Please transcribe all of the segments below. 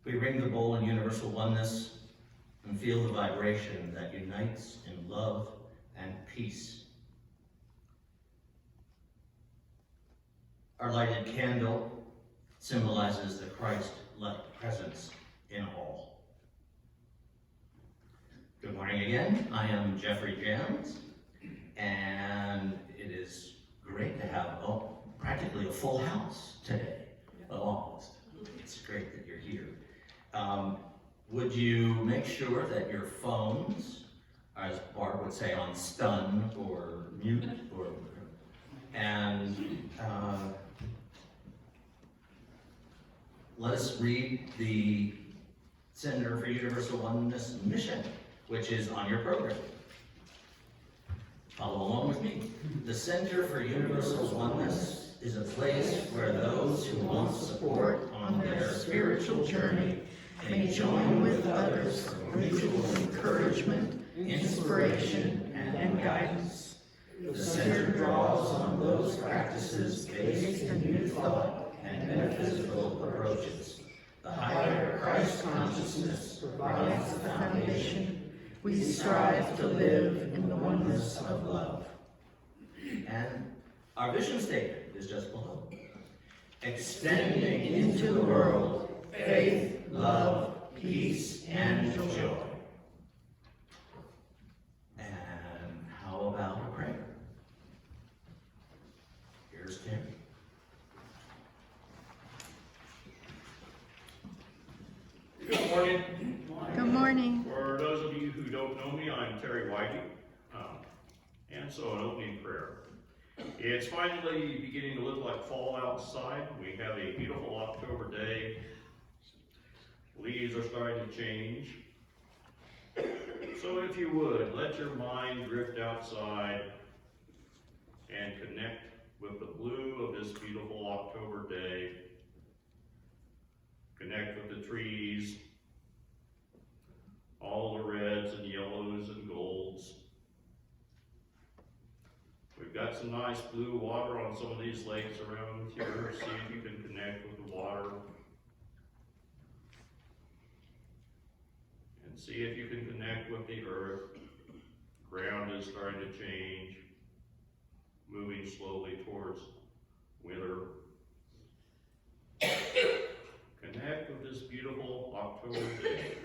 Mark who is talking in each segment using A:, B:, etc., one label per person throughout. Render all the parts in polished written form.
A: We ring the bowl in universal oneness and feel the vibration that unites in love and peace. Our lighted candle symbolizes the Christ-like presence in all. Good morning again. I am Jeffrey Jams, and it is great to have practically a full house today, almost. It's great that you're here. Would you make sure that your phones, as Barb would say, on stun or mute, and let us read the Center for Universal Oneness mission, which is on your program. Follow along with me. The Center for Universal Oneness is a place where those who want support on their spiritual journey may join with others for mutual encouragement, inspiration, and guidance. The Center draws on those practices based in new thought and metaphysical approaches. The higher Christ consciousness provides the foundation. We strive to live in the oneness of love. And our vision statement is just below. Extending into the world faith, love, peace, and joy. And how about a prayer? Here's Terry.
B: Good morning.
C: Good morning.
B: For those of you who don't know me, I'm Terry Whitey, and so an opening prayer. It's finally beginning to look like fall outside. We have a beautiful October day. Leaves are starting to change. So if you would, let your mind drift outside and connect with the blue of this beautiful October day. Connect with the trees, all the reds and yellows and golds. We've got some nice blue water on some of these lakes around here. See if you can connect with the water. And see if you can connect with the earth. Ground is starting to change, moving slowly towards winter. Connect with this beautiful October day.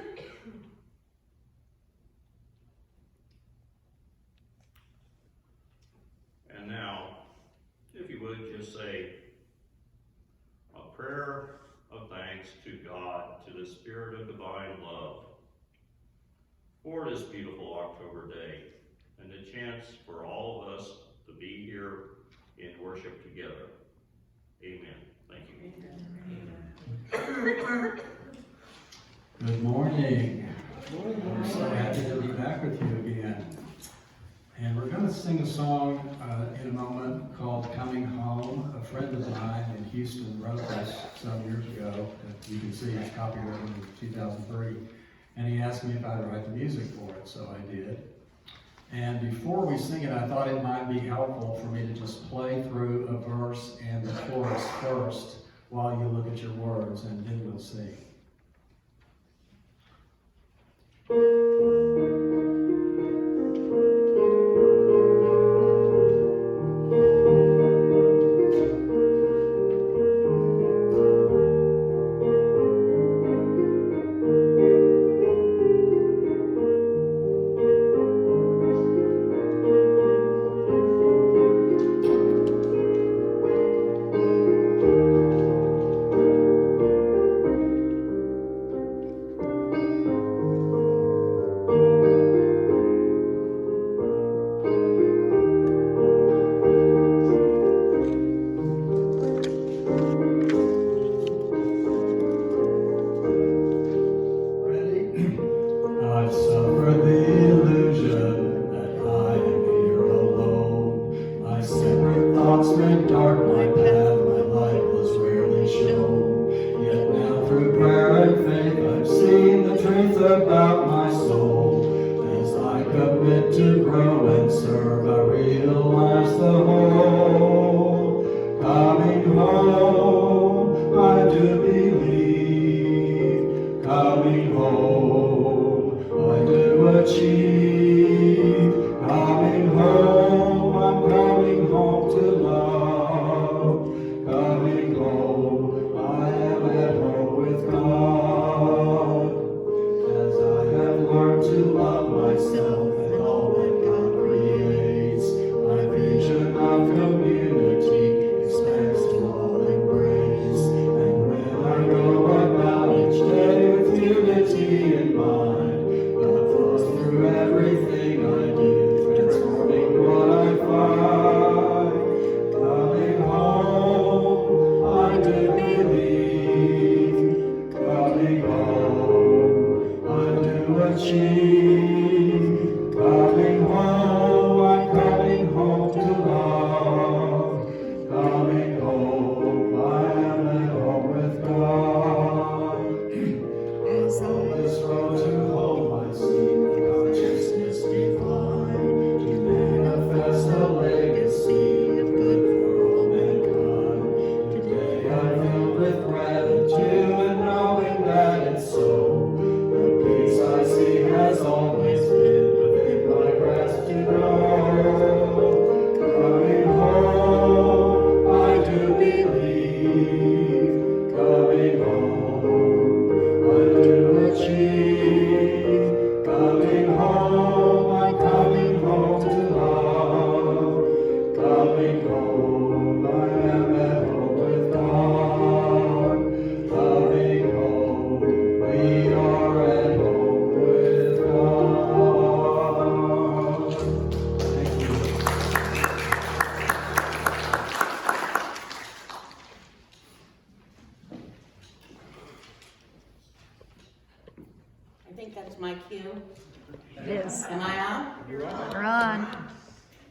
B: And now, if you would, just say a prayer of thanks to God, to the Spirit of divine love, for this beautiful October day, and the chance for all of us to be here in worship together. Amen. Thank you.
D: Good morning. I'm so happy to be back with you again. And we're going to sing a song in a moment called Coming Home. A friend of mine in Houston wrote this some years ago. You can see it's copyrighted in 2003. And he asked me if I'd write the music for it, so I did. And before we sing it, I thought it might be helpful for me to just play through a verse and the chorus first while you look at your words, and then we'll sing. Coming home, I do believe.
C: on.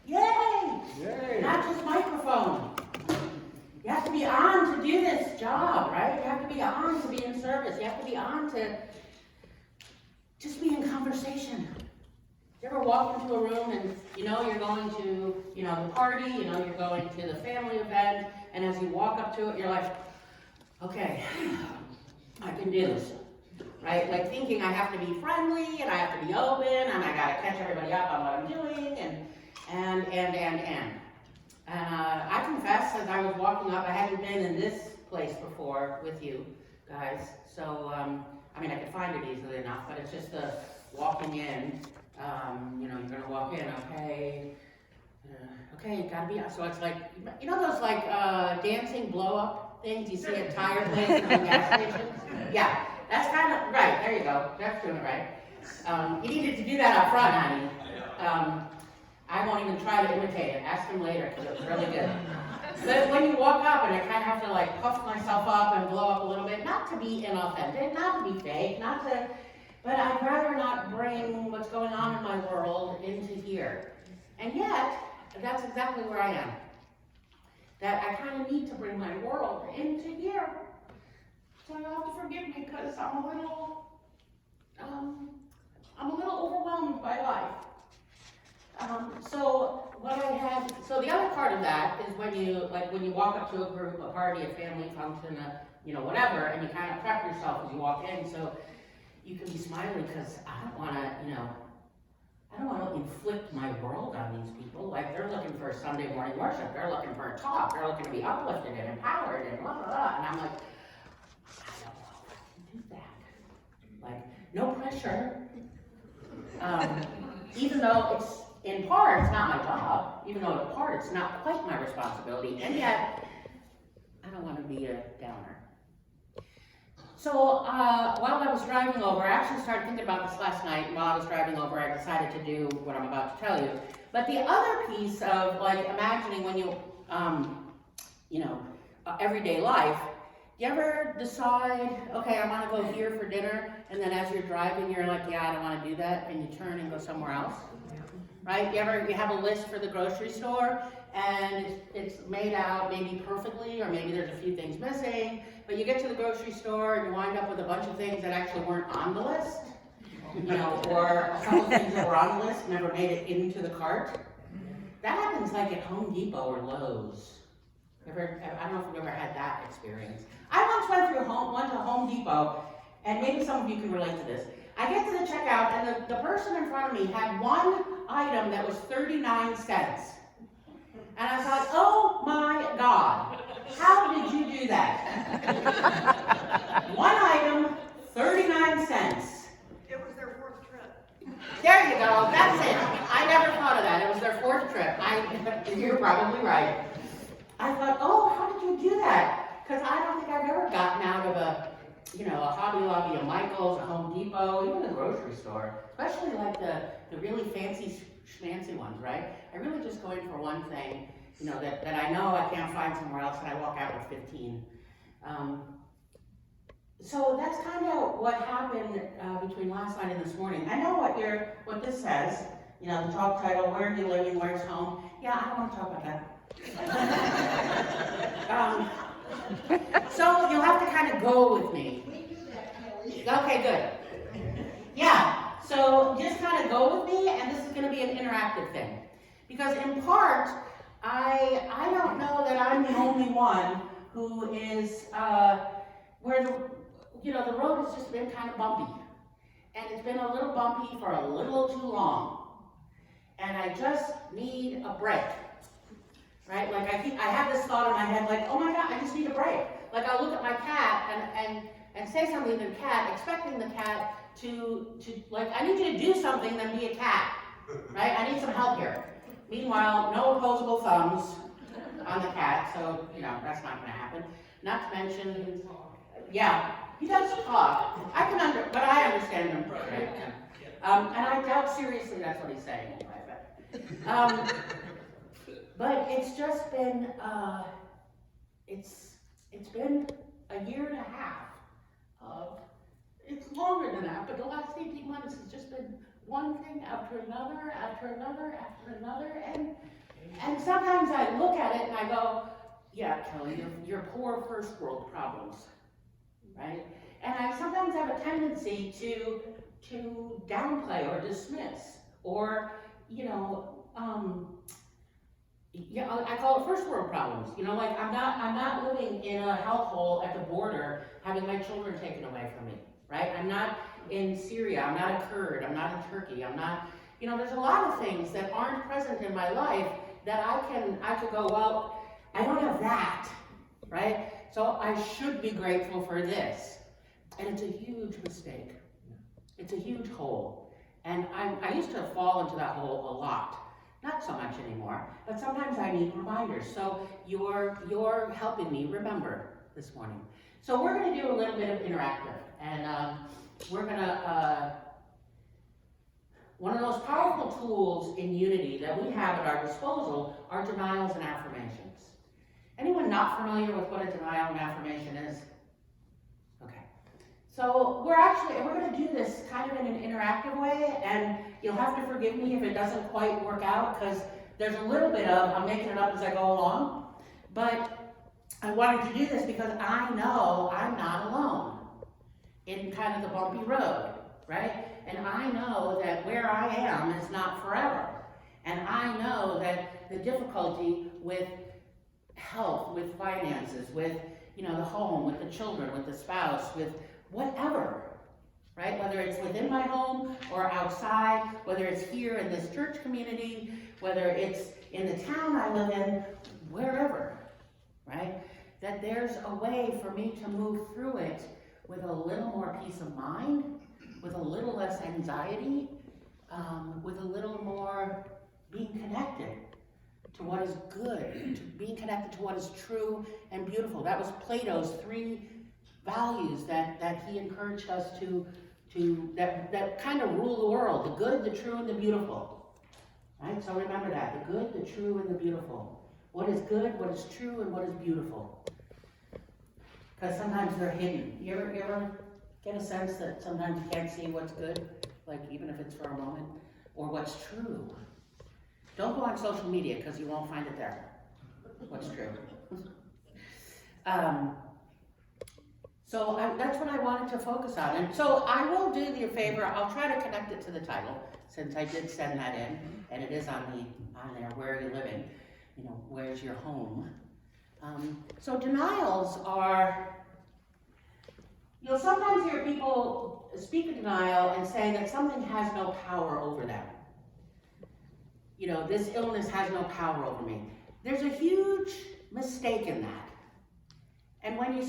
E: Yay!
D: Yay!
E: Not just microphone. You have to be on to do this job, right? You have to be on to be in service. You have to be on to just be in conversation. You ever walk into a room and you know you're going to, the party, you're going to the family event, and as you walk up to it, you're like, okay, I can do this, right? Like thinking I have to be friendly, and I have to be open, and I gotta catch everybody up on what I'm doing, and I confess, as I was walking up, I hadn't been in this place before with you guys, so, I could find it easily enough, but it's just the walking in, you're gonna walk in, okay, you gotta be, so it's like, those like, dancing blow-up things you see at tire places and gas stations? Yeah, that's kind of, right, there you go, Jeff's doing it right. You needed to do that up front, honey. I won't even try to imitate it, ask him later, because it's really good. But when you walk up, and I kind of have to like puff myself up and blow up a little bit, not to be inauthentic, not to be fake, but I'd rather not bring what's going on in my world into here. And yet, that's exactly where I am. That I kind of need to bring my world into here. So you'll have to forgive me because I'm a little overwhelmed by life. So the other part of that is when you walk up to a group, a party, a family function, whatever, and you kind of prep yourself as you walk in, so you can be smiling because I don't want to inflict my world on these people. Like they're looking for a Sunday morning worship, they're looking for a talk, they're looking to be uplifted and empowered and blah, blah, blah. And I'm like, I don't know if I can do that. Like, no pressure. Even though in part, it's not my job, even though in part, it's not quite my responsibility, and yet, I don't want to be a downer. So, while I was driving over, I actually started thinking about this last night, and while I was driving over, I decided to do what I'm about to tell you. But the other piece of, imagining when you, everyday life, you ever decide, okay, I want to go here for dinner, and then as you're driving, you're like, yeah, I don't want to do that, and you turn and go somewhere else? Right? You have a list for the grocery store, and it's made out maybe perfectly, or maybe there's a few things missing, but you get to the grocery store and you wind up with a bunch of things that actually weren't on the list, or some of the things that were on the list never made it into the cart. That happens like at Home Depot or Lowe's. I don't know if you've ever had that experience. I once went to Home Depot, and maybe some of you can relate to this. I get to the checkout, and the person in front of me had one item that was 39 cents. And I thought, oh my God, how did you do that? One item, 39 cents.
F: It was their fourth trip.
E: There you go, that's it. I never thought of that. It was their fourth trip. You're probably right. I thought, oh, how did you do that? Because I don't think I've ever gotten out of a Hobby Lobby, a Michael's, a Home Depot, even the grocery store, especially like the really fancy schmancy ones, right? I really just go in for one thing, that I know I can't find somewhere else, and I walk out with 15. So that's kind of what happened between last night and this morning. I know what this says, the talk title, where are you living, where's home? Yeah, I don't want to talk about that. So you'll have to kind of go with me. Okay, good. Yeah, so just kind of go with me, and this is going to be an interactive thing. Because in part, I don't know that I'm the only one who is, where the road has just been kind of bumpy. And it's been a little bumpy for a little too long. And I just need a break. Right? Like I have this thought in my head, like, oh my God, I just need a break. Like I'll look at my cat and say something to the cat, expecting the cat to like, I need you to do something, then be a cat. Right? I need some help here. Meanwhile, no opposable thumbs on the cat, so that's not gonna happen. Not to mention, yeah, he does talk. But I understand him. Right? And I doubt seriously that's what he's saying. But it's just been, it's been a year and a half of, it's longer than that, but the last 18 months has just been one thing after another, after another, after another, and sometimes I look at it and I go, yeah, Kelly, you're poor first world problems, right? And I sometimes have a tendency to downplay or dismiss, or, I call it first world problems. Like I'm not living in a hellhole at the border having my children taken away from me, right? I'm not in Syria, I'm not a Kurd, I'm not in Turkey, I'm not, there's a lot of things that aren't present in my life that I could go, well, I don't have that, right? So I should be grateful for this. And it's a huge mistake. It's a huge hole. And I used to fall into that hole a lot. Not so much anymore, but sometimes I need reminders. So you're helping me remember this morning. So we're gonna do a little bit of interactive. And we're gonna, one of those powerful tools in unity that we have at our disposal are denials and affirmations. Anyone not familiar with what a denial and affirmation is? Okay. So we're gonna do this kind of in an interactive way, and you'll have to forgive me if it doesn't quite work out, because there's a little bit of, I'm making it up as I go along, but I wanted to do this because I know I'm not alone in kind of the bumpy road, right? And I know that where I am is not forever. And I know that the difficulty with health, with finances, with, the home, with the children, with the spouse, with whatever, right? Whether it's within my home or outside, whether it's here in this church community, whether it's in the town I live in, wherever, right? That there's a way for me to move through it with a little more peace of mind, with a little less anxiety, with a little more being connected to what is good, to being connected to what is true and beautiful. That was Plato's 3 values that he encouraged us that kind of rule the world: the good, the true, and the beautiful. Right? So remember that: the good, the true, and the beautiful. What is good, what is true, and what is beautiful. Because sometimes they're hidden. You ever get a sense that sometimes you can't see what's good, like even if it's for a moment, or what's true? Don't go on social media, because you won't find it there. What's true? So that's what I wanted to focus on. And so I will do you a favor, I'll try to connect it to the title, since I did send that in, and it is on there, where are you living? Where's your home? So denials are, you'll sometimes hear people speak of denial and say that something has no power over them. This illness has no power over me. There's a huge mistake in that. And when we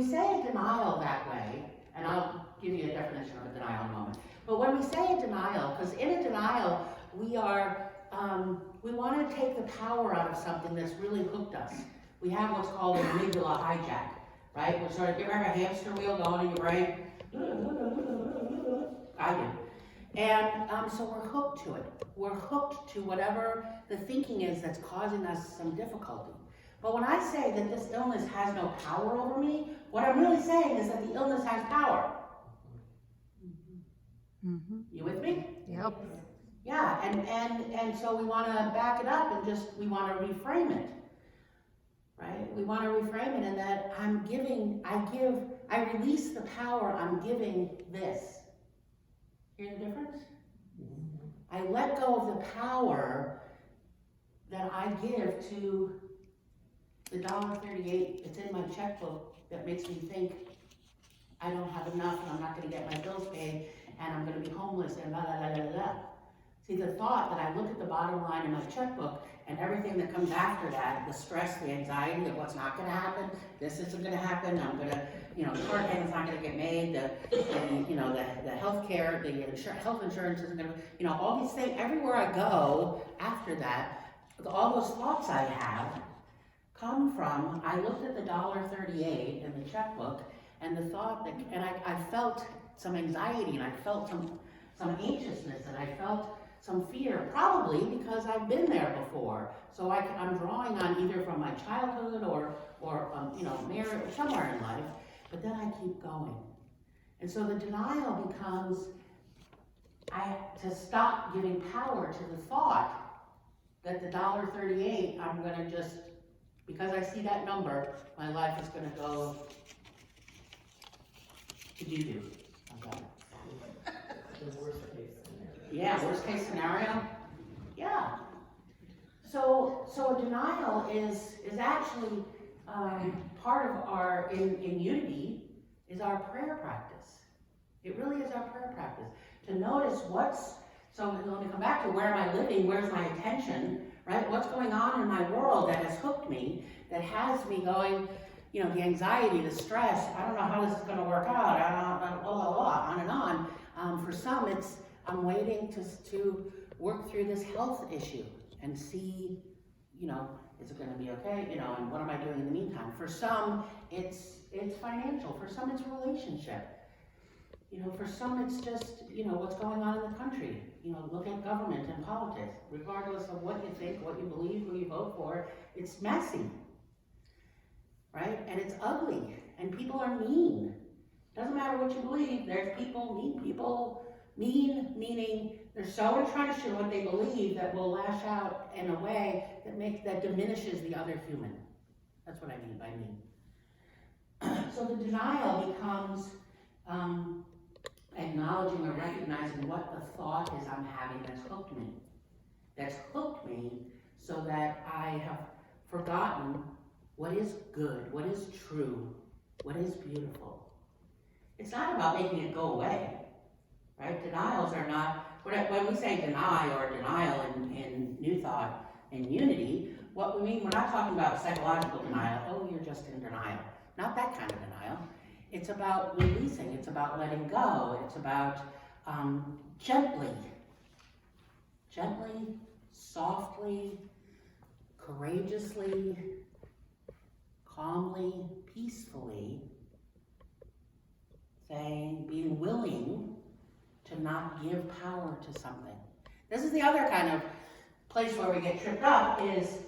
E: say a denial that way, and I'll give you a definition of a denial in a moment, but when we say a denial, because in a denial, we want to take the power out of something that's really hooked us. We have what's called an amygdala hijack, right? Which sort of, you ever have a hamster wheel going in your brain? I do. And so we're hooked to it. We're hooked to whatever the thinking is that's causing us some difficulty. But when I say that this illness has no power over me, what I'm really saying is that the illness has power.
F: Mm-hmm.
E: You with me?
F: Yep.
E: Yeah, and so we want to back it up and we want to reframe it. Right? We want to reframe it in that I release the power, I'm giving this. Hear the difference? I let go of the power that I give to the $1.38 that's in my checkbook that makes me think I don't have enough and I'm not going to get my bills paid and I'm going to be homeless and blah, blah, blah, blah, blah. See, the thought that I look at the bottom line in my checkbook and everything that comes after that, the stress, the anxiety of what's not going to happen, this isn't going to happen, I'm going to, the court payment's not going to get made, the health care, health insurance isn't going to, all these things, everywhere I go after that, all those thoughts I have come from, I looked at the $1.38 in the checkbook and the thought that, and I felt some anxiety and I felt some anxiousness and I felt some fear, probably because I've been there before. So I'm drawing on either from my childhood or marriage or somewhere in life, but then I keep going. And so the denial becomes, to stop giving power to the thought that the $1.38, I'm gonna just, because I see that number, my life is gonna go to doo-doo. Okay.
C: The worst case scenario.
E: Yeah, worst case scenario. Yeah. So a denial is actually part of our in unity is our prayer practice. It really is our prayer practice to notice so let me come back to where am I living? Where's my attention? Right? What's going on in my world that has hooked me? That has me going. You know, the anxiety, the stress. I don't know how this is going to work out. On and on. For some, it's I'm waiting to work through this health issue and see, you know, is it going to be okay? You know, and what am I doing in the meantime? For some, it's financial. For some, it's relationship. You know, for some, it's just, you know, what's going on in the country. You know, look at government and politics. Regardless of what you think, what you believe, who you vote for, it's messy. Right? And it's ugly. And people are mean. Doesn't matter what you believe, there's mean people. Mean, meaning they're so entrenched in what they believe that will lash out in a way that diminishes the other human. That's what I mean by mean. So the denial becomes acknowledging or recognizing what the thought is I'm having that's hooked me. That's hooked me so that I have forgotten what is good, what is true, what is beautiful. It's not about making it go away, right? Denials are not, when we say deny or denial in New Thought and Unity, what we mean, we're not talking about psychological denial, oh, you're just in denial. Not that kind of denial. It's about releasing, it's about letting go, it's about gently, softly, courageously, calmly, peacefully, saying, being willing to not give power to something. This is the other kind of place where we get tripped up is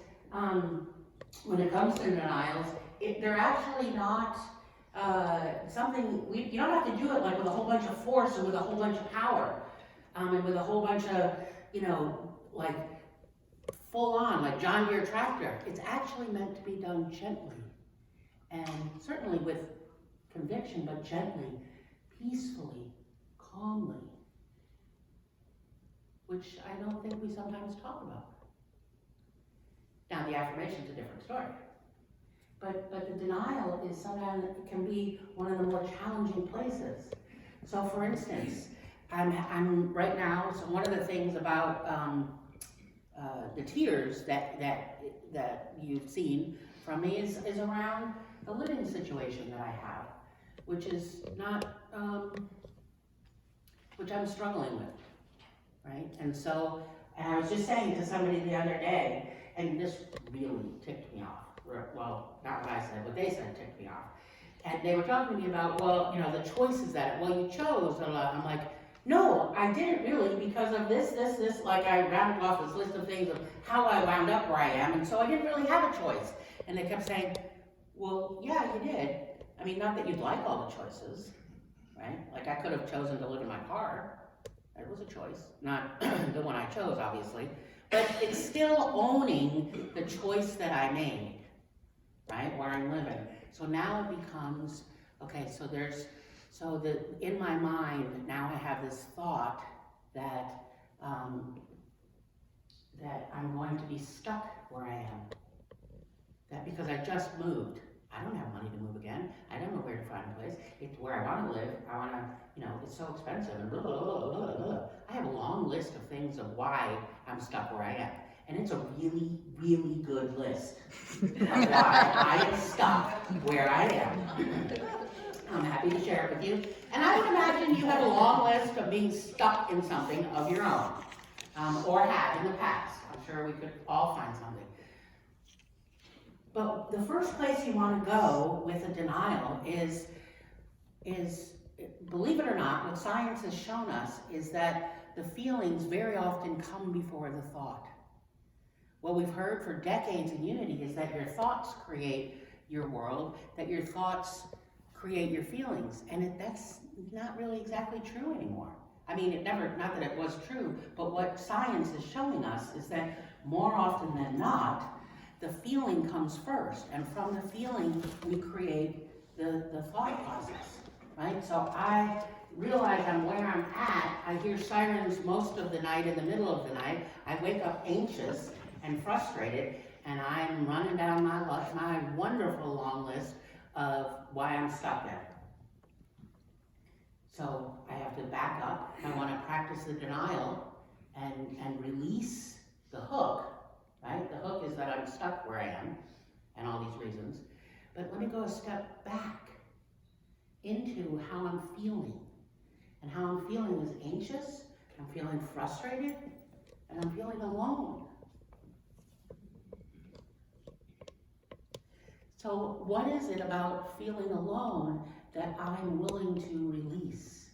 E: when it comes to denials, they're actually not something, you don't have to do it like with a whole bunch of force and with a whole bunch of power and with a whole bunch of, you know, like full on, like John Deere tractor. It's actually meant to be done gently and certainly with conviction, but gently, peacefully, calmly, which I don't think we sometimes talk about. Now the affirmation's a different story. But the denial is sometimes, it can be one of the more challenging places. So for instance, I'm right now, so one of the things about the tears that you've seen from me is around the living situation that I have, which is not, which I'm struggling with, right? And I was just saying to somebody the other day, and this really ticked me off. Well, not what I said, what they said ticked me off. And they were talking to me about, well, you know, the choices you chose. I'm like, no, I didn't really because of this, like I rounded off this list of things of how I wound up where I am, and so I didn't really have a choice. And they kept saying, well, yeah, you did. I mean, not that you'd like all the choices, right? Like I could have chosen to live in my car. That was a choice. Not the one I chose, obviously. But it's still owning the choice that I made. Right, where I'm living. So now it becomes, okay, in my mind, now I have this thought that, that I'm going to be stuck where I am. That because I just moved, I don't have money to move again. I don't know where to find a place. It's where I want to live. I want to, you know, it's so expensive and blah, blah, blah, blah, blah. I have a long list of things of why I'm stuck where I am. And it's a really, really good list of why I am stuck where I am. I'm happy to share it with you. And I would imagine you have a long list of being stuck in something of your own, or have in the past. I'm sure we could all find something. But the first place you want to go with a denial is, believe it or not, what science has shown us is that the feelings very often come before the thought. What we've heard for decades in Unity is that your thoughts create your world, that your thoughts create your feelings, and that's not really exactly true anymore. I mean, it never, not that it was true, but what science is showing us is that more often than not, the feeling comes first, and from the feeling, we create the thought process, right? So I realize I'm where I'm at. I hear sirens most of the night, in the middle of the night. I wake up anxious and frustrated, and I'm running down my wonderful long list of why I'm stuck there. So I have to back up. I want to practice the denial and release the hook, right? The hook is that I'm stuck where I am, and all these reasons. But let me go a step back into how I'm feeling. And how I'm feeling is anxious, I'm feeling frustrated, and I'm feeling alone. So what is it about feeling alone that I'm willing to release?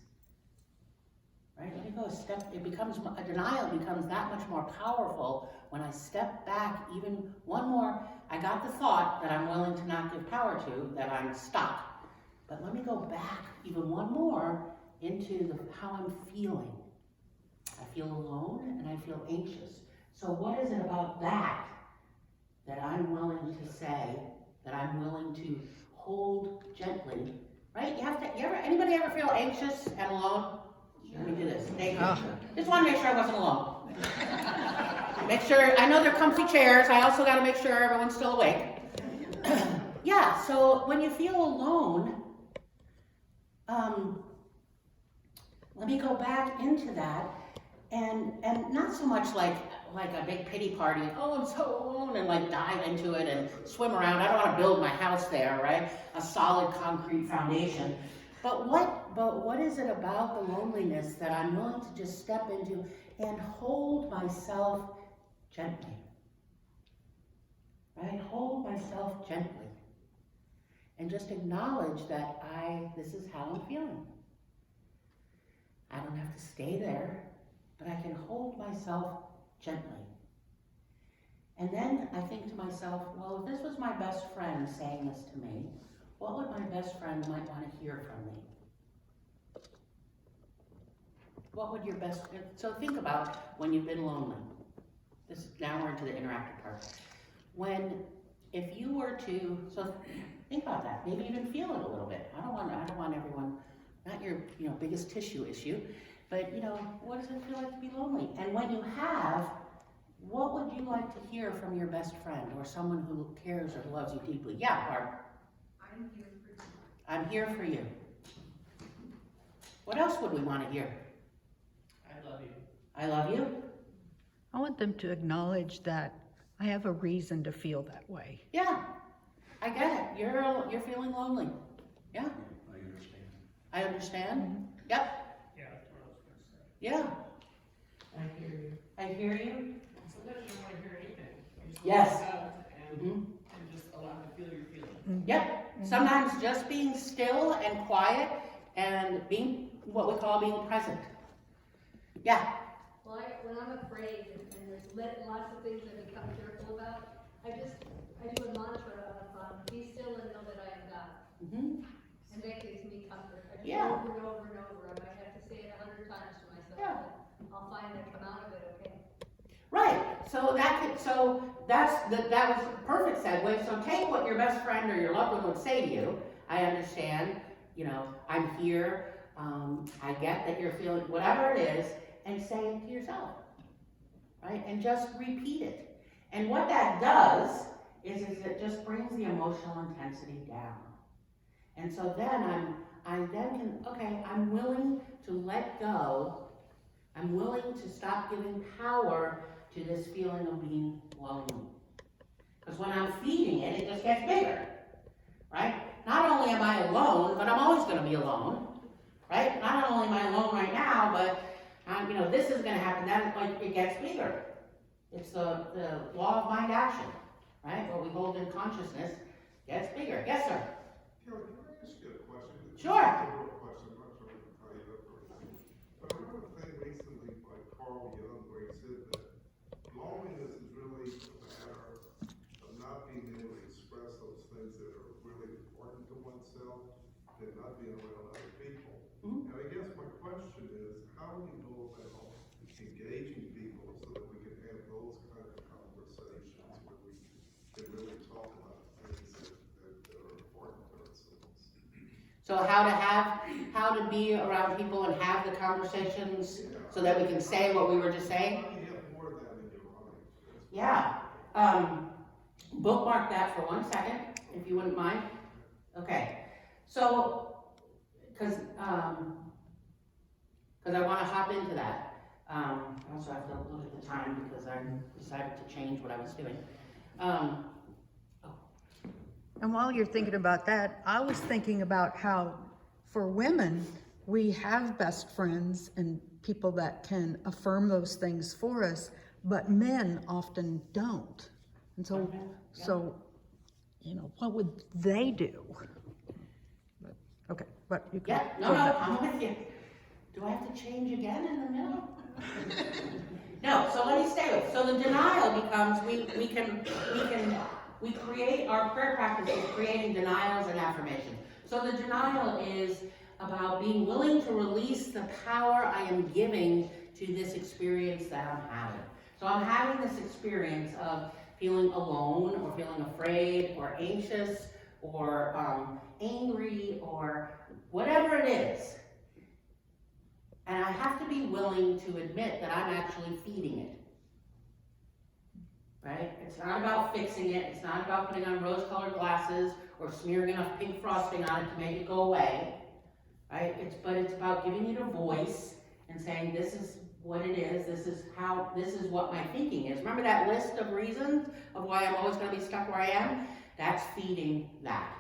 E: Right? Let me go a step, a denial becomes that much more powerful when I step back even one more. I got the thought that I'm willing to not give power to, that I'm stuck. But let me go back even one more into how I'm feeling. I feel alone and I feel anxious. So what is it about that I'm willing to say, that I'm willing to hold gently, right? Anybody ever feel anxious and alone? Let me do this. Thank you. Just want to make sure I wasn't alone. Make sure, I know they're comfy chairs. I also got to make sure everyone's still awake. Yeah, so when you feel alone, let me go back into that, and not so much like a big pity party, oh, I'm so alone, and like dive into it and swim around. I don't want to build my house there, right? A solid concrete foundation. But what is it about the loneliness that I'm willing to just step into and hold myself gently? Right? Hold myself gently. And just acknowledge that this is how I'm feeling. I don't have to stay there, but I can hold myself gently. And then I think to myself, well, if this was my best friend saying this to me, what would my best friend might want to hear from me? What would your best, so think about when you've been lonely. Now we're into the interactive part. If you were to, so think about that. Maybe even feel it a little bit. I don't want everyone, not your biggest tissue issue, but what does it feel like to be lonely? And when you have, what would you like to hear from your best friend or someone who cares or loves you deeply? Yeah, Barb.
F: I'm here for you.
E: I'm here for you. What else would we want to hear?
C: I love you.
E: I love you.
G: I want them to acknowledge that I have a reason to feel that way.
E: Yeah, I get it. You're feeling lonely. Yeah. I understand.
G: Mm-hmm.
E: Yep.
C: Yeah, that's what I was gonna say.
E: Yeah.
C: I hear you.
E: I hear you.
C: Sometimes you don't want to hear anything. You just
E: Yes.
C: let it out and,
E: Mhm.
C: and just allow to feel your feelings.
E: Yep. Sometimes just being still and quiet and being what we call being present. Yeah.
F: Well, when I'm afraid and there's lots of things I become fearful about, I do a mantra of be still and know that I am God.
E: Mm-hmm.
F: And that gives me comfort. I just
E: Yeah.
F: over and over and over. I might have to say it 100 times to myself.
E: Yeah.
F: But I'll find I come out of it okay.
E: Right. That was a perfect segue. So take what your best friend or your loved one would say to you. I understand. I'm here. I get that you're feeling whatever it is, and say it to yourself. Right? And just repeat it. And what that does is it just brings the emotional intensity down. And so then I'm willing to let go. I'm willing to stop giving power to this feeling of being lonely. Because when I'm feeding it, it just gets bigger. Right? Not only am I alone, but I'm always going to be alone. Right? Not only am I alone right now, but this is going to happen. Then it gets bigger. It's the law of mind action, right? What we hold in consciousness gets bigger. Yes, sir.
H: Kelly, can I ask you a question?
E: Sure.
H: It's a real question. I'm not trying to tie you up or anything. But I read a thing recently by Carl Jung where he said that loneliness is really a matter of not being able to express those things that are really important to oneself and not being around other people.
E: Mhm.
H: And I guess my question is, how do we go about engaging people so that we can have those kind of conversations where we can really talk about things that are important to ourselves?
E: So how to be around people and have the conversations so that we can say what we were just saying?
H: How do you have more of that in your life?
E: Yeah. Bookmark that for 1 second, if you wouldn't mind. Okay. So, because I want to hop into that. I also have to look at the time because I decided to change what I was doing.
G: And while you're thinking about that, I was thinking about how for women, we have best friends and people that can affirm those things for us, but men often don't. And so,
E: Okay, yeah.
G: so, you know, what would they do? But, okay, but you can.
E: Yeah, no, I'm with you. Do I have to change again in the middle? No, so let me stay with, so the denial becomes, we create, our prayer practice is creating denials and affirmations. So the denial is about being willing to release the power I am giving to this experience that I'm having. So I'm having this experience of feeling alone, or feeling afraid, or anxious, or angry, or whatever it is. And I have to be willing to admit that I'm actually feeding it. Right? It's not about fixing it. It's not about putting on rose-colored glasses or smearing enough pink frosting on it to make it go away. Right? But it's about giving it a voice and saying, this is what it is. This is what my thinking is. Remember that list of reasons of why I'm always going to be stuck where I am? That's feeding that.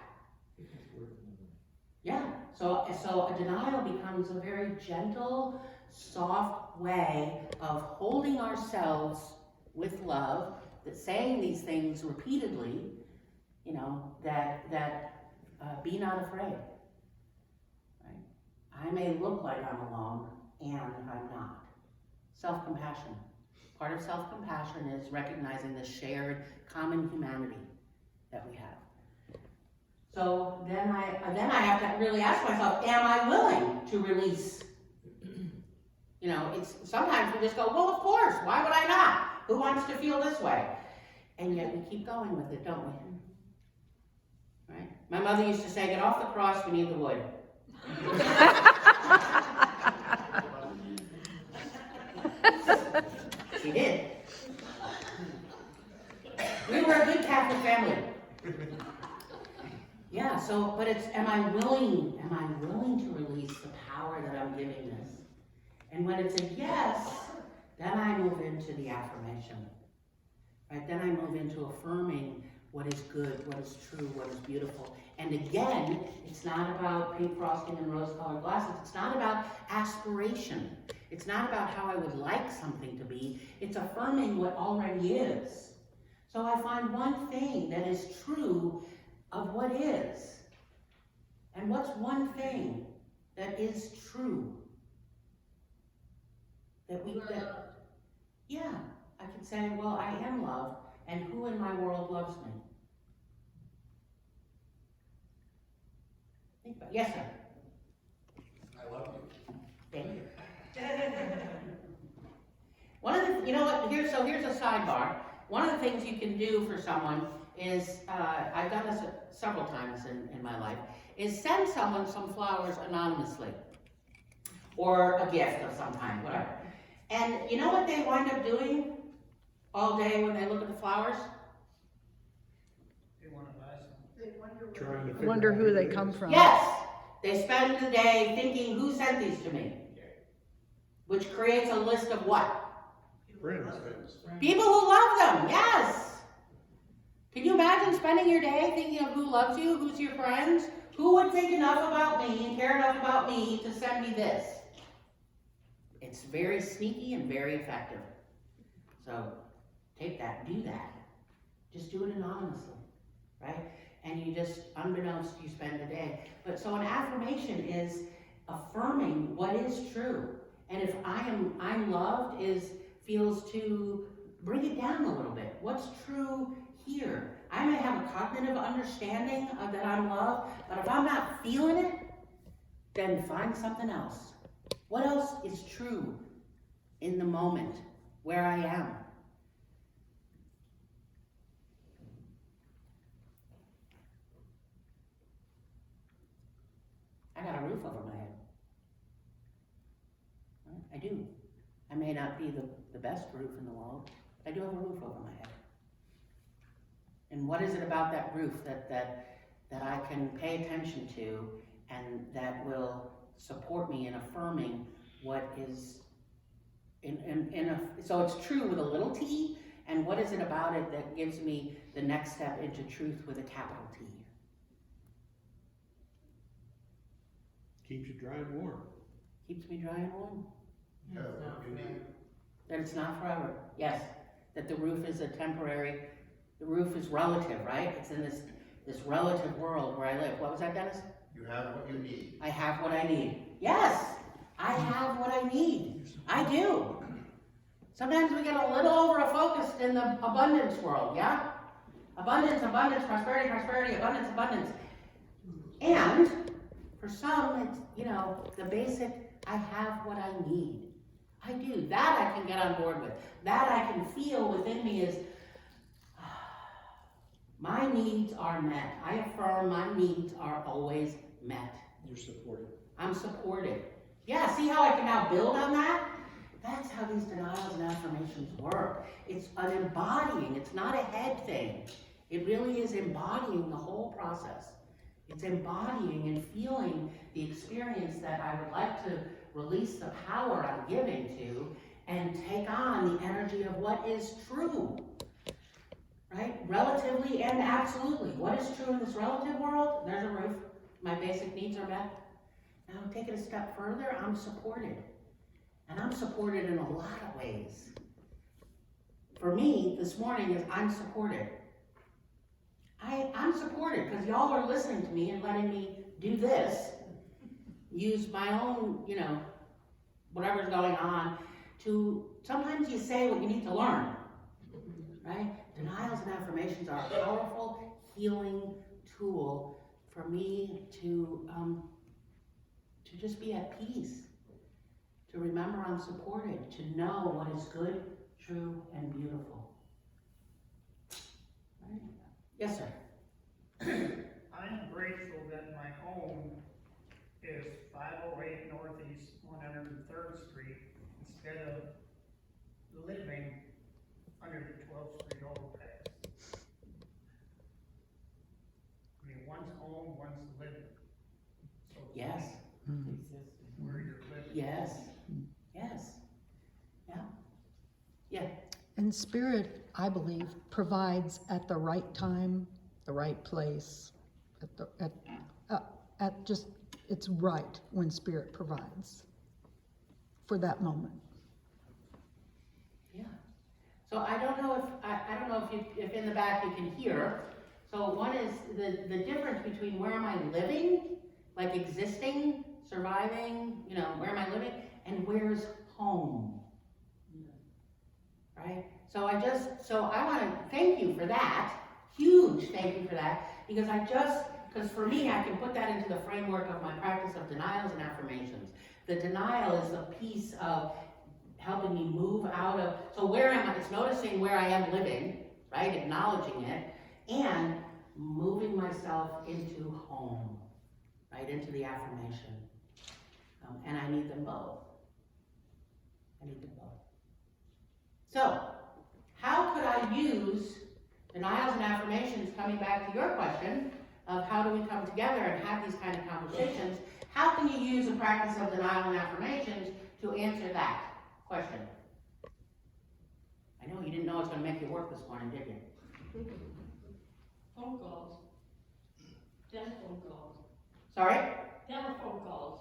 E: Yeah. So a denial becomes a very gentle, soft way of holding ourselves with love, that saying these things repeatedly, you know, that be not afraid. Right? I may look like I'm alone, and I'm not. Self-compassion. Part of self-compassion is recognizing the shared common humanity that we have. So then I have to really ask myself, am I willing to release? You know, it's sometimes we just go, well, of course, why would I not? Who wants to feel this way? And yet we keep going with it, don't we? Right? My mother used to say, get off the cross, we need the wood. She did. We were a good Catholic family. Yeah, so, but it's, am I willing to release the power that I'm giving this? And when it's a yes, then I move into the affirmation. Right? Then I move into affirming what is good, what is true, what is beautiful. And again, it's not about pink frosting and rose-colored glasses. It's not about aspiration. It's not about how I would like something to be. It's affirming what already is. So I find one thing that is true of what is. And what's one thing that is true? Yeah, I could say, well, I am loved, and who in my world loves me? Think about it. Yes, sir.
I: I love you.
E: Thank you. One of the, you know what? Here's a sidebar. One of the things you can do for someone is, I've done this several times in my life, is send someone some flowers anonymously, or a gift of some kind, whatever. And you know what they wind up doing all day when they look at the flowers?
I: They want to buy something.
F: They wonder.
D: Trying to
G: I
D: figure
G: wonder
D: out
G: who they
D: it
G: come
D: is.
G: from.
E: Yes, they spend the day thinking, who sent these to me? Which creates a list of what?
D: Friends.
E: People who love them, yes. Can you imagine spending your day thinking of who loves you, who's your friends? Who would think enough about me and care enough about me to send me this? It's very sneaky and very effective. So take that, do that. Just do it anonymously, right? And you just, unbeknownst, you spend the day. But so an affirmation is affirming what is true. And if I'm loved feels to bring it down a little bit. What's true here? I may have a cognitive understanding of that I'm loved, but if I'm not feeling it, then find something else. What else is true in the moment where I am? I got a roof over my head. Right? I do. I may not be the best roof in the world, but I do have a roof over my head. And what is it about that roof that I can pay attention to and that will support me in affirming what is so it's true with a little t, and what is it about it that gives me the next step into truth with a capital T?
J: Keeps you dry and warm.
E: Keeps me dry and warm.
H: Yeah, you need,
E: That it's not forever. Yes. That the roof is a temporary, the roof is relative, right? It's in this relative world where I live. What was that, Dennis?
J: You have what you need.
E: I have what I need. Yes, I have what I need. I do. Sometimes we get a little over-focused in the abundance world, yeah? Abundance, abundance, prosperity, prosperity, abundance, abundance. And for some, it's, the basic, I have what I need. I do. That I can get on board with. That I can feel within me is, my needs are met. I affirm my needs are always met.
J: You're supported.
E: I'm supported. Yeah, see how I can now build on that? That's how these denials and affirmations work. It's an embodying. It's not a head thing. It really is embodying the whole process. It's embodying and feeling the experience that I would like to release the power I'm giving to and take on the energy of what is true. Right? Relatively and absolutely. What is true in this relative world? There's a roof. My basic needs are met. Now take it a step further, I'm supported. And I'm supported in a lot of ways. For me, this morning is I'm supported. I'm supported because y'all are listening to me and letting me do this. Use my own, whatever's going on to, sometimes you say what you need to learn, right? Denials and affirmations are a powerful healing tool for me to just be at peace, to remember I'm supported, to know what is good, true, and beautiful. Right? Yes, sir.
K: I'm grateful that my home is 508 Northeast 103rd Street instead of living under the 12th Street overpass. I mean, one's home, one's living. So to
E: Yes.
K: me, where you're living.
E: Yes. Yes. Yeah. Yeah.
G: And Spirit, I believe, provides at the right time, the right place, at just, it's right when Spirit provides for that moment.
E: Yeah. So I don't know if in the back you can hear. So one is the difference between where am I living, like existing, surviving, where am I living, and where's home? Right? So I want to thank you for that. Huge thank you for that. Because for me, I can put that into the framework of my practice of denials and affirmations. The denial is the piece of helping me move out of, so where am I? It's noticing where I am living, right? Acknowledging it, and moving myself into home, right? Into the affirmation. And I need them both. So, how could I use denials and affirmations, coming back to your question of how do we come together and have these kind of conversations, how can you use a practice of denial and affirmations to answer that question? I know you didn't know it was going to make you work this morning, did you?
C: Phone calls. Telephone calls.
E: Sorry?
C: Telephone calls.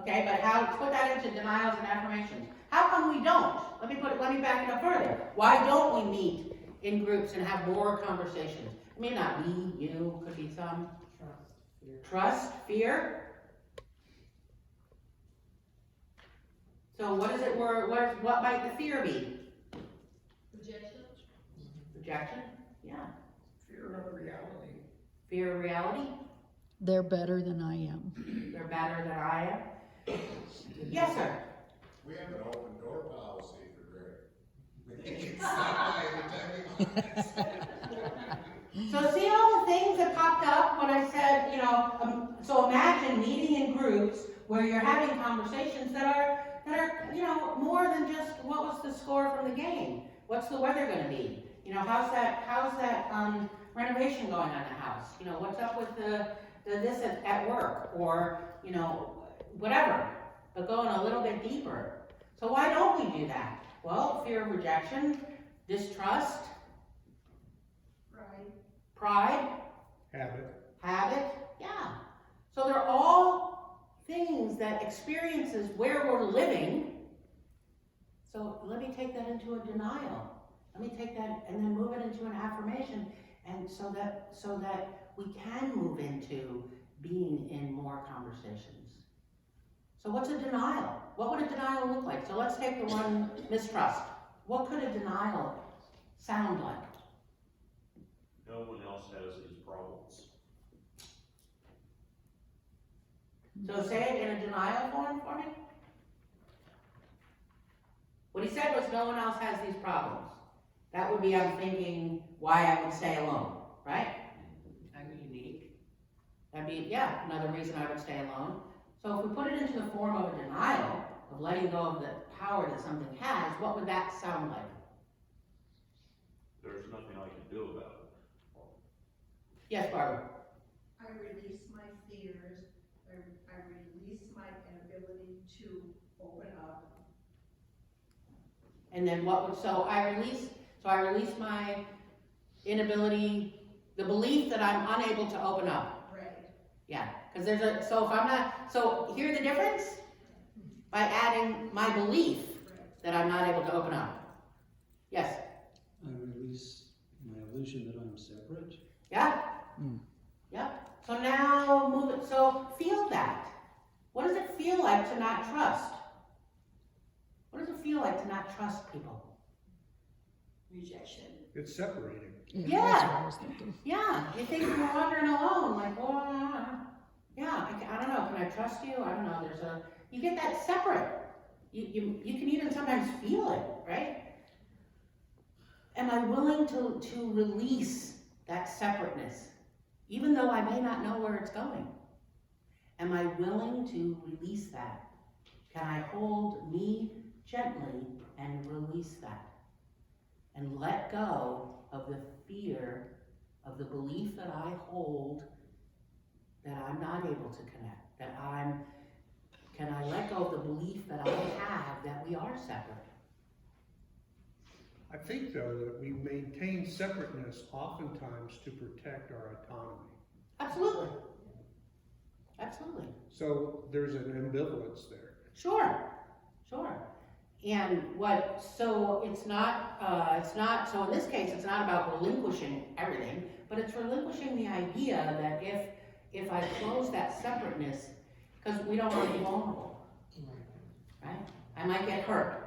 E: Okay, but how to put that into denials and affirmations? How come we don't? Let me back it up further. Why don't we meet in groups and have more conversations? I mean, not me, you, could be some. Trust, fear. So what is it? What might the fear be?
F: Rejection.
E: Rejection? Yeah.
K: Fear of reality.
E: Fear of reality?
G: they're better than I am.
E: They're better than I am? Yes, sir.
J: We have an open door policy for Greg. We can stop every time he
E: So see all the things that popped up when I said, so imagine meeting in groups where you're having conversations that are, more than just what was the score from the game? What's the weather gonna be? How's that renovation going on the house? What's up with the this at work, or, whatever, but going a little bit deeper. So why don't we do that? Well, fear of rejection, distrust, pride, habit, yeah. So they're all things that experiences where we're living. So let me take that into a denial. Let me take that and then move it into an affirmation, and so that we can move into being in more conversations. So what's a denial? What would a denial look like? So let's take the one mistrust. What could a denial sound like?
B: No one else has these problems.
E: So say it in a denial form for me. What he said was no one else has these problems. That would be, I'm thinking, why I would stay alone, right? I'm unique. That'd be, another reason I would stay alone. So if we put it into the form of a denial, of letting go of the power that something has, what would that sound like?
B: There's nothing I can do about it.
E: Yes, Barbara?
L: I release my fears, I release my inability to open up.
E: And then so I release my inability, the belief that I'm unable to open up.
L: Right.
E: Yeah, because hear the difference? By adding my belief that I'm not able to open up. Yes?
M: I release my illusion that I'm separate.
E: Yeah? Yeah. So now move it, so feel that. What does it feel like to not trust? What does it feel like to not trust people?
L: Rejection.
J: It's separating.
E: Yeah.
G: That's what I was thinking.
E: Yeah, you think you're wandering alone, like, I don't know, can I trust you? I don't know, you get that separate. You can even sometimes feel it, right? Am I willing to release that separateness, even though I may not know where it's going? Am I willing to release that? Can I hold me gently and release that? And let go of the fear of the belief that I hold that I'm not able to connect, can I let go of the belief that I have that we are separate?
J: I think, though, that we maintain separateness oftentimes to protect our autonomy.
E: Absolutely. Absolutely.
J: So there's an ambivalence there.
E: Sure. And so in this case, it's not about relinquishing everything, but it's relinquishing the idea that if I close that separateness, because we don't want to be vulnerable, right? I might get hurt.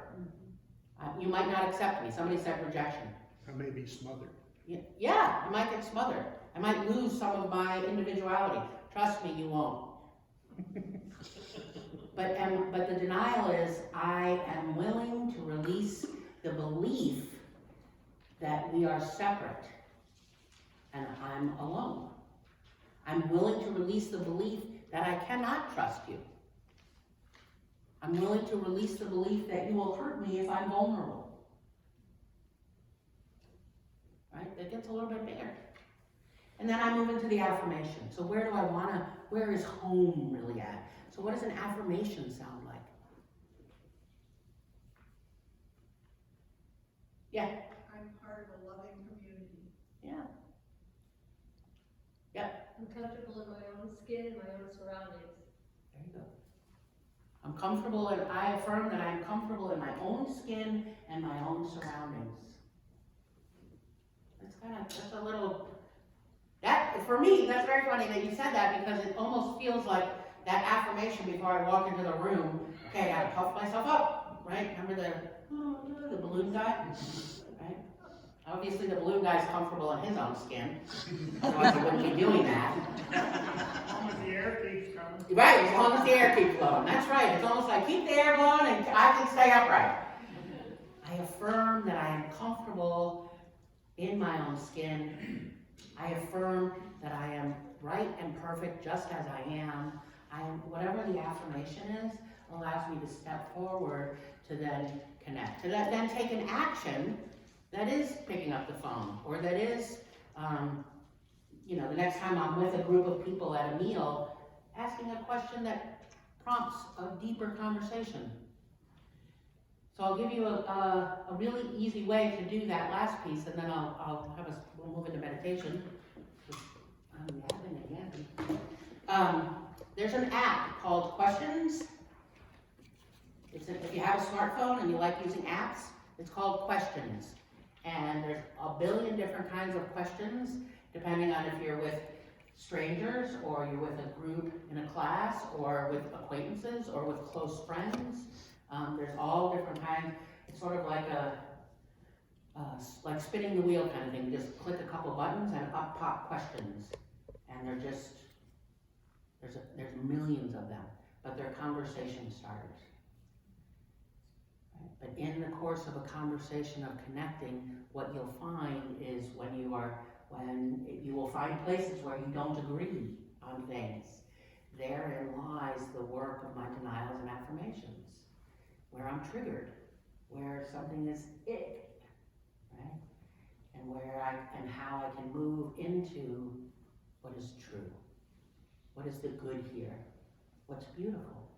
E: You might not accept me. Somebody said rejection.
J: I may be smothered.
E: Yeah, I might get smothered. I might lose some of my individuality. Trust me, you won't. But the denial is, I am willing to release the belief that we are separate and I'm alone. I'm willing to release the belief that I cannot trust you. I'm willing to release the belief that you will hurt me if I'm vulnerable. Right? That gets a little bit bigger. And then I move into the affirmation. So where is home really at? So what does an affirmation sound like? Yeah.
L: I'm part of a loving community.
E: Yeah. Yep.
F: I'm comfortable in my own skin and my own surroundings.
E: There you go. I'm comfortable, and I affirm that I'm comfortable in my own skin and my own surroundings. That's a little, for me, that's very funny that you said that, because it almost feels like that affirmation before I walk into the room. Okay, I gotta puff myself up, right? Remember the balloon guy, right? Obviously, the blue guy's comfortable in his own skin, otherwise he wouldn't be doing that.
K: As long as the air keeps coming.
E: Right, as long as the air keeps blowing. That's right. It's almost like keep the air blowing and I can stay upright. I affirm that I am comfortable in my own skin. I affirm that I am right and perfect just as I am. Whatever the affirmation is, allows me to step forward to then connect, to then take an action that is picking up the phone, or that is, the next time I'm with a group of people at a meal, asking a question that prompts a deeper conversation. So I'll give you a really easy way to do that last piece, and then we'll move into meditation. I'm yapping again. There's an app called Questions. If you have a smartphone and you like using apps, it's called Questions. And there's a billion different kinds of questions, depending on if you're with strangers, or you're with a group in a class, or with acquaintances, or with close friends. There's all different kinds. It's sort of like like spinning the wheel kind of thing. You just click a couple buttons and up pop questions. And there's millions of them, but they're conversation starters. Right? But in the course of a conversation of connecting, what you'll find is when you will find places where you don't agree on things. Therein lies the work of my denials and affirmations, where I'm triggered, where something is ick, right? And how I can move into what is true. What is the good here? What's beautiful?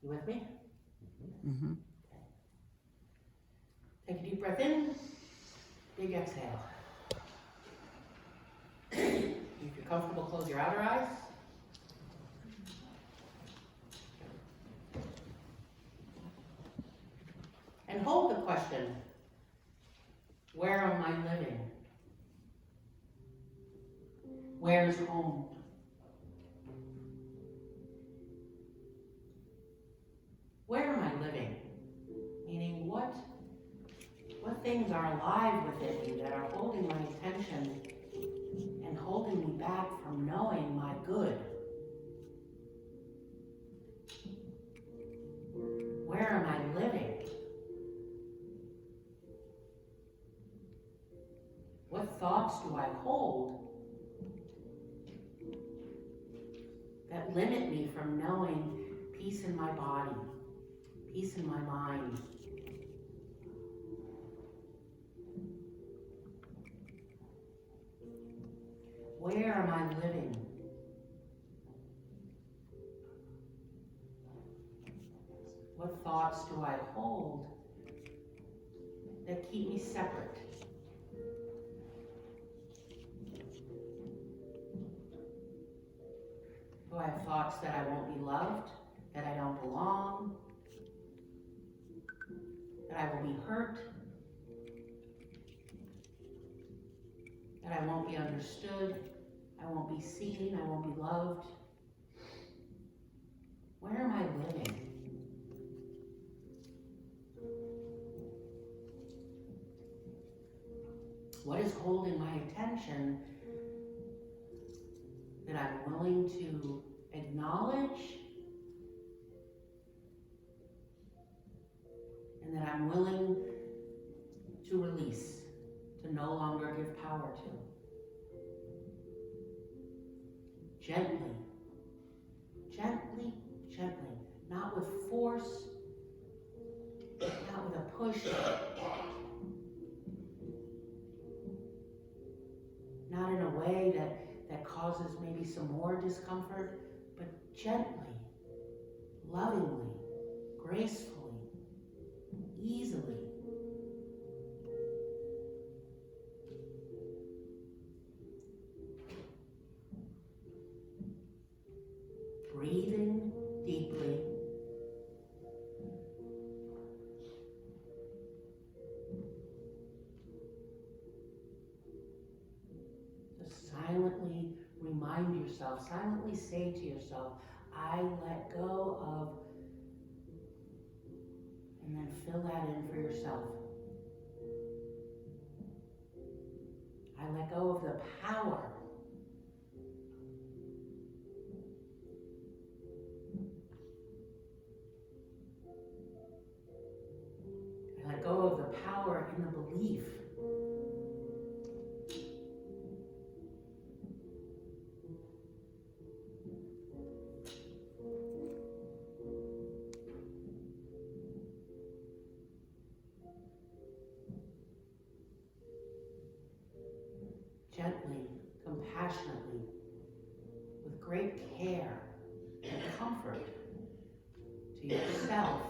E: You with me?
G: Mm-hmm.
E: Okay. Take a deep breath in, big exhale. If you're comfortable, close your outer eyes. And hold the question, where am I living? Where's home? Where am I living? Meaning what things are alive within me that are holding my attention and holding me back from knowing my good? Where am I living? What thoughts do I hold that limit me from knowing peace in my body, peace in my mind? Where am I living? What thoughts do I hold that keep me separate? Do I have thoughts that I won't be loved, that I don't belong, that I will be hurt, that I won't be understood, I won't be seen, I won't be loved? Where am I living? What is holding my attention that I'm willing to acknowledge and that I'm willing to release, to no longer give power to? Gently, gently, gently, not with force, not with a push, not in a way that causes maybe some more discomfort, but gently, lovingly, gracefully, easily. Breathing deeply. Just silently remind yourself, silently say to yourself, I let go of, and then fill that in for yourself. I let go of the power. I let go of the power in the belief. Gently, compassionately, with great care and comfort to yourself,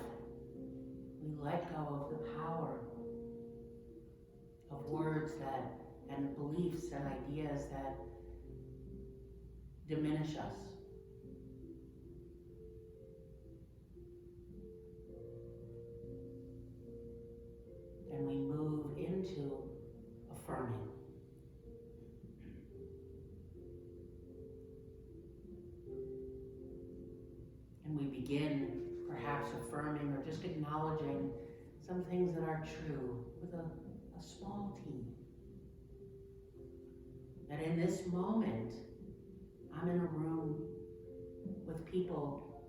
E: we let go of the power of words that, and beliefs and ideas that diminish us. And we move into affirming. And we begin perhaps affirming or just acknowledging some things that are true with a small t. That in this moment, I'm in a room with people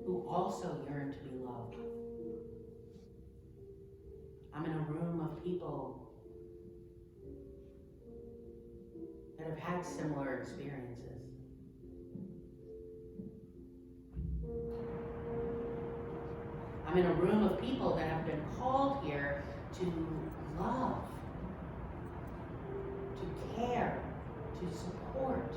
E: who also yearn to be loved. I'm in a room of people that have had similar experiences. I'm in a room of people that have been called here to love, to care, to support.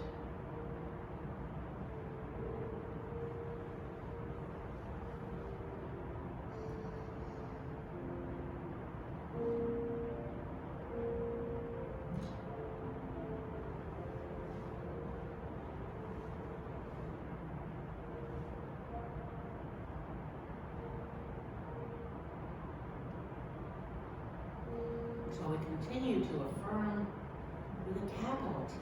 E: So we continue to affirm with a capital T.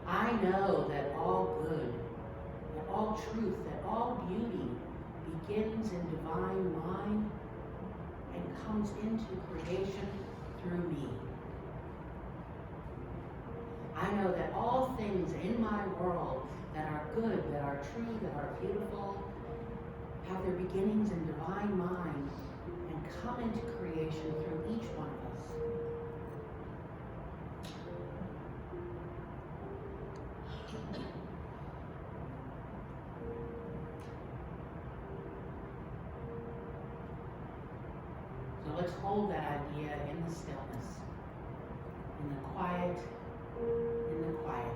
E: I know that all good, that all truth, that all beauty begins in divine mind and comes into creation through me. I know that all things in my world that are good, that are true, that are beautiful, have their beginnings in divine mind and come into creation through each one of us. So let's hold that idea in the stillness, in the quiet, in the quiet.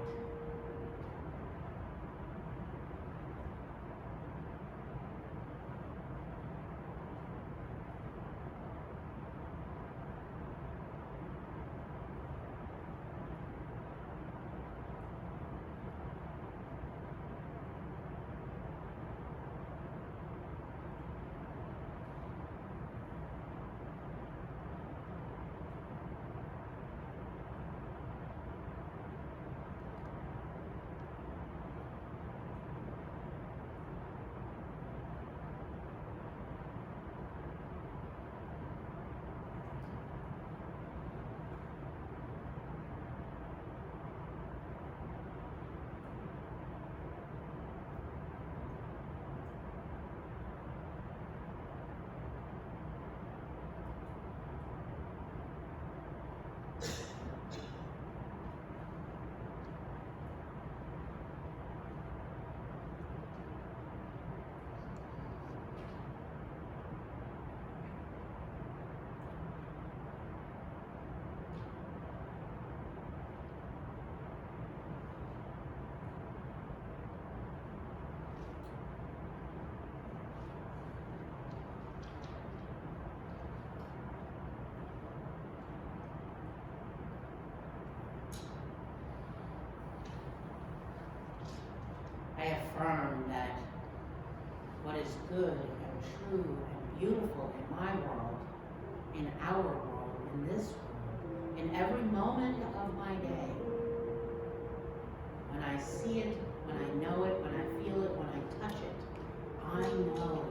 E: I affirm that what is good and true and beautiful in my world, in our world, in this world, in every moment of my day, when I see it, when I know it, when I feel it, when I touch it, I know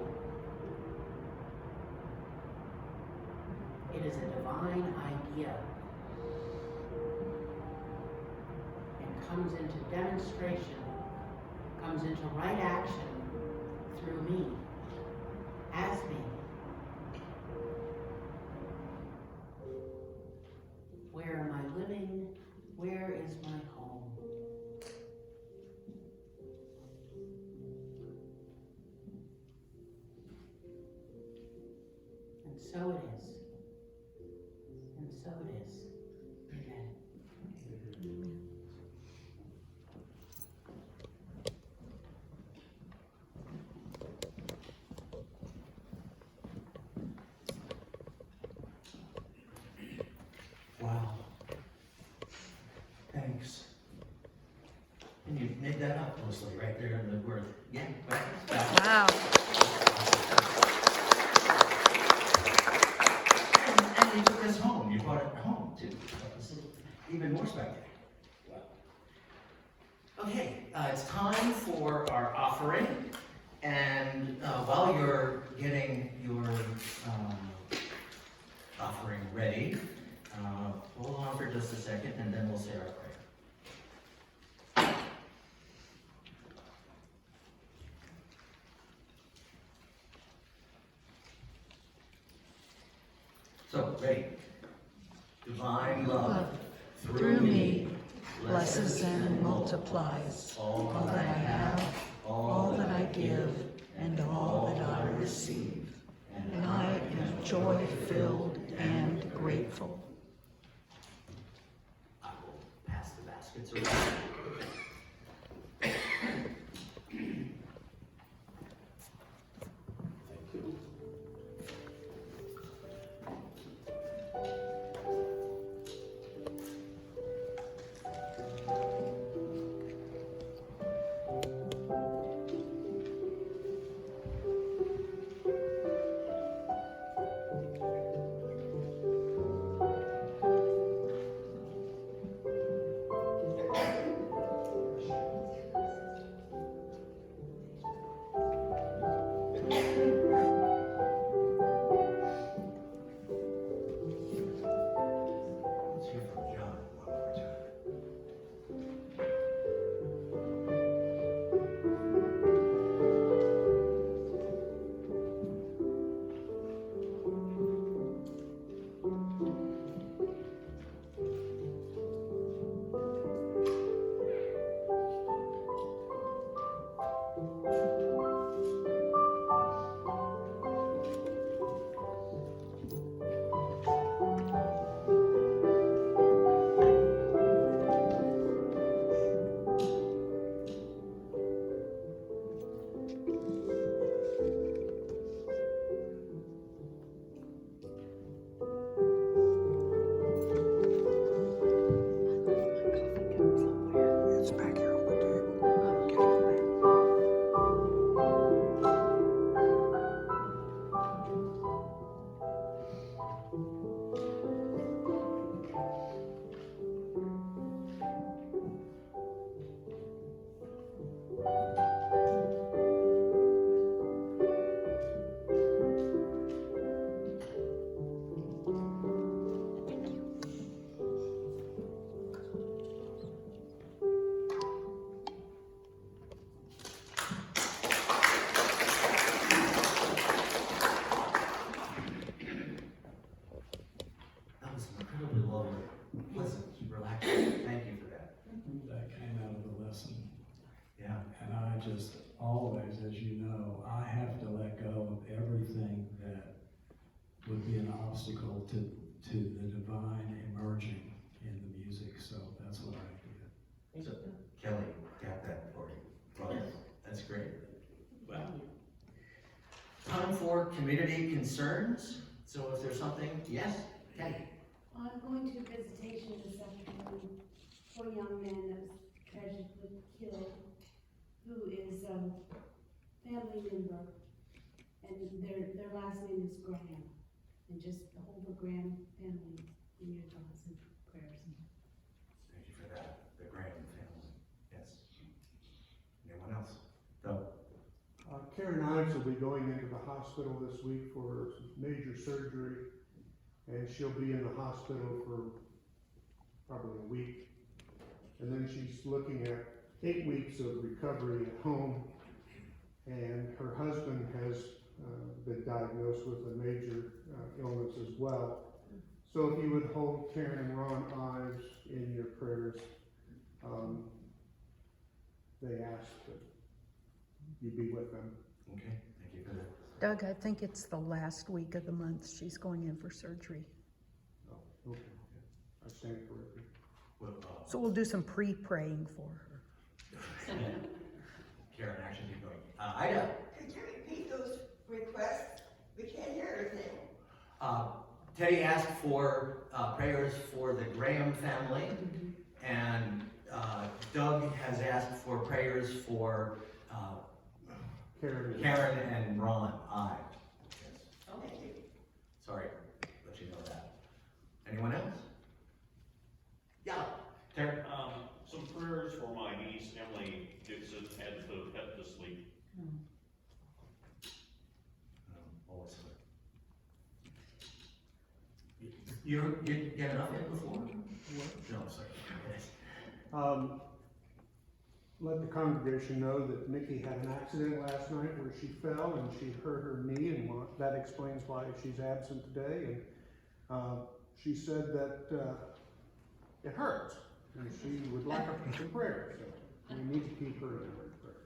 E: is a divine idea and comes into demonstration, comes into right action through me, as me. Where am I living? Where is my home? And so it is. And so it is. Amen.
A: Wow. Thanks. And you made that up mostly right there in the word. Yeah, right.
G: Wow.
A: And you took this home. You brought it home too. That was even more spectacular. Wow. Okay, it's time for our offering. And while you're getting your offering ready, hold on for just a second, and then we'll say our prayer. So, ready? Divine love
G: Through me, blesses and multiplies all that I have, all that I give, and all that I receive. And I am joy-filled and grateful.
A: I will pass the baskets around. Let's hear from John one more time.
G: It's back here on the table. I'll get it there.
A: That was incredibly lovely, pleasant, relaxing. Thank you for that.
D: That came out of the lesson.
A: Yeah.
D: And I just always, as you know, I have to let go of everything that would be an obstacle to the divine emerging in the music. So that's what I did.
A: So, Kelly got that for you. Well, that's great. Wow. Time for community concerns. So if there's something, yes, Kelly.
N: I'm going to visitation this afternoon for a young man that was tragically killed, who is a family member, and their last name is Graham. And just hold the Graham family in your thoughts and prayers.
A: Thank you for that. The Graham family. Yes. Anyone else? No.
O: Karen Ives will be going into the hospital this week for some major surgery.
K: and she'll be in the hospital for probably a week. And then she's looking at 8 weeks of recovery at home, and her husband has been diagnosed with a major illness as well. So if you would hold Karen and Ron Ives in your prayers, they ask that you be with them.
A: Okay, thank you for that.
G: Doug, I think it's the last week of the month she's going in for surgery.
K: Oh, okay. I stand corrected.
A: Well,
G: So we'll do some pre-praying for her.
A: Karen, actually keep going. Ida?
L: Could you repeat those requests? We can't hear everything.
A: Teddy asked for prayers for the Graham family, and Doug has asked for prayers for Karen and Ron Ives. Yes.
L: Oh, thank you.
A: Sorry, let you know that. Anyone else? Yeah, Terry?
B: Some prayers for my niece, Emily Dixon, had to put a pet to sleep.
A: Always good. You get enough in before? No, sorry.
K: Let the congregation know that Nikki had an accident last night where she fell and she hurt her knee, and that explains why she's absent today. And she said that it hurts, and she would like some prayer. So we need to keep her in prayer.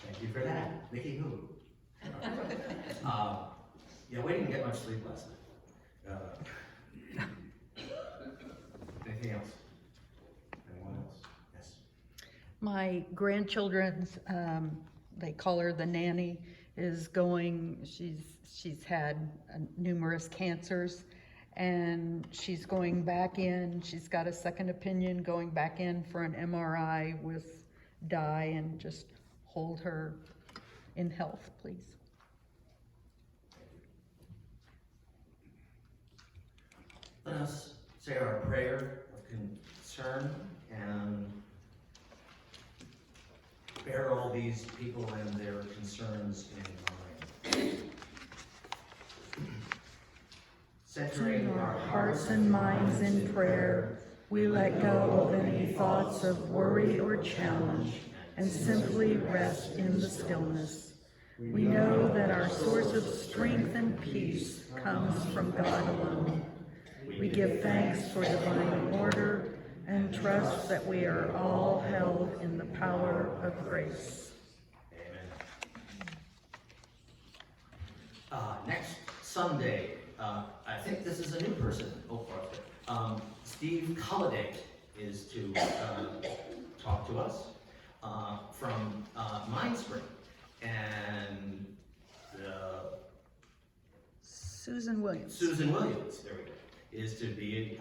A: Thank you for that. Nikki who? Yeah, we didn't get much sleep last night. Anything else? Anyone else? Yes.
G: My grandchildren's, they call her the nanny, is going, she's had numerous cancers, and she's going back in. She's got a second opinion, going back in for an MRI with Di, and just hold her in health, please.
A: Let us say our prayer of concern and bear all these people and their concerns in mind. Centering our
G: Hearts and minds in prayer, we let go of any thoughts of worry or challenge and simply rest in the stillness. We know that our source of strength and peace comes from God alone. We give thanks for divine order and trust that we are all held in the power of grace.
A: Amen. Next Sunday, I think this is a new person. Steve Culliday is to talk to us from Mindspring, and
G: Susan Williams.
A: Susan Williams, there we go, is to be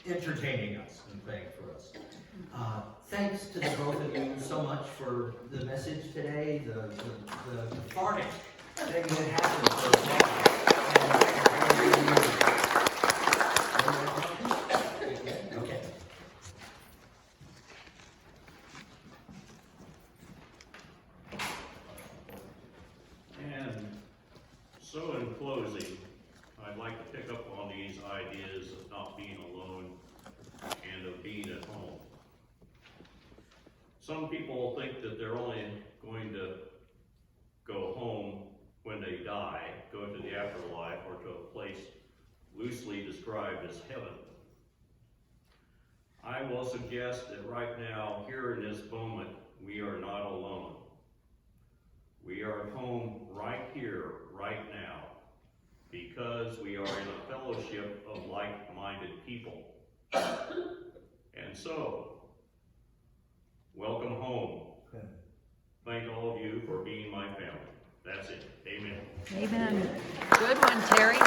A: entertaining us and praying for us. Thanks to the both of you so much for the message today, the cathartic thing that happened for us. Okay.
B: And so in closing, I'd like to pick up on these ideas of not being alone and of being at home. Some people think that they're only going to go home when they die, go to the afterlife, or to a place loosely described as heaven. I will suggest that right now, here in this moment, we are not alone. We are at home right here, right now, because we are in a fellowship of like-minded people. And so, welcome home. Thank all of you for being my family. That's it. Amen.
G: Amen. Good one, Terry.